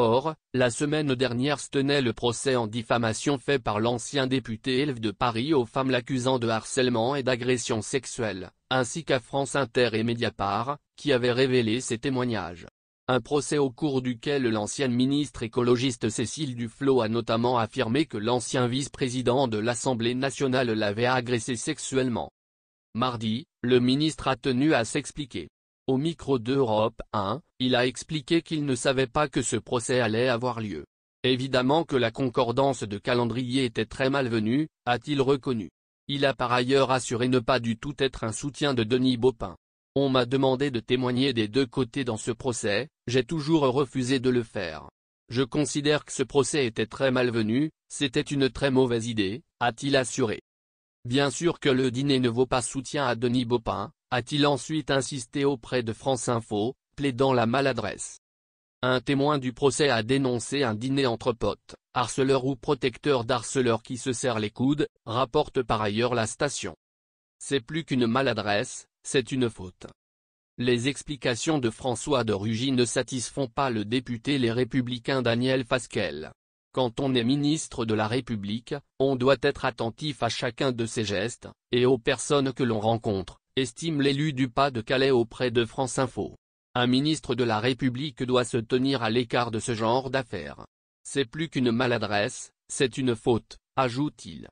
Or, la semaine dernière se tenait le procès en diffamation fait par l'ancien député LF de Paris aux femmes l'accusant de harcèlement et d'agression sexuelle, ainsi qu'à France Inter et Mediapart, qui avaient révélé ces témoignages. Un procès au cours duquel l'ancienne ministre écologiste Cécile Duflot a notamment affirmé que l'ancien vice-président de l'Assemblée nationale l'avait agressé sexuellement. Mardi, le ministre a tenu à s'expliquer. Au micro d'Europe 1, il a expliqué qu'il ne savait pas que ce procès allait avoir lieu. Évidemment que la concordance de calendrier était très malvenue, a-t-il reconnu. Il a par ailleurs assuré ne pas du tout être un soutien de Denis Baupin. On m'a demandé de témoigner des deux côtés dans ce procès, j'ai toujours refusé de le faire. Je considère que ce procès était très malvenu, c'était une très mauvaise idée, a-t-il assuré. Bien sûr que le dîner ne vaut pas soutien à Denis Baupin, a-t-il ensuite insisté auprès de France Info, plaidant la maladresse. Un témoin du procès a dénoncé un dîner entre potes, harceleurs ou protecteurs d'harceleurs qui se serrent les coudes, rapporte par ailleurs la station. C'est plus qu'une maladresse, c'est une faute. Les explications de François de Rugy ne satisfont pas le député Les Républicains Daniel Fasquelle. Quand on est ministre de la République, on doit être attentif à chacun de ses gestes, et aux personnes que l'on rencontre, estime l'élu du Pas-de-Calais auprès de France Info. Un ministre de la République doit se tenir à l'écart de ce genre d'affaires. C'est plus qu'une maladresse, c'est une faute, ajoute-t-il.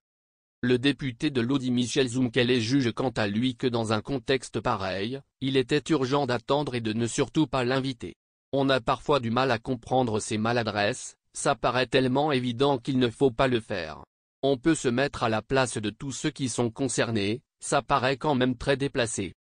Le député de l'Audi Michel Zumkeles juge quant à lui que dans un contexte pareil, il était urgent d'attendre et de ne surtout pas l'inviter. On a parfois du mal à comprendre ces maladresses, ça paraît tellement évident qu'il ne faut pas le faire. On peut se mettre à la place de tous ceux qui sont concernés, ça paraît quand même très déplacé.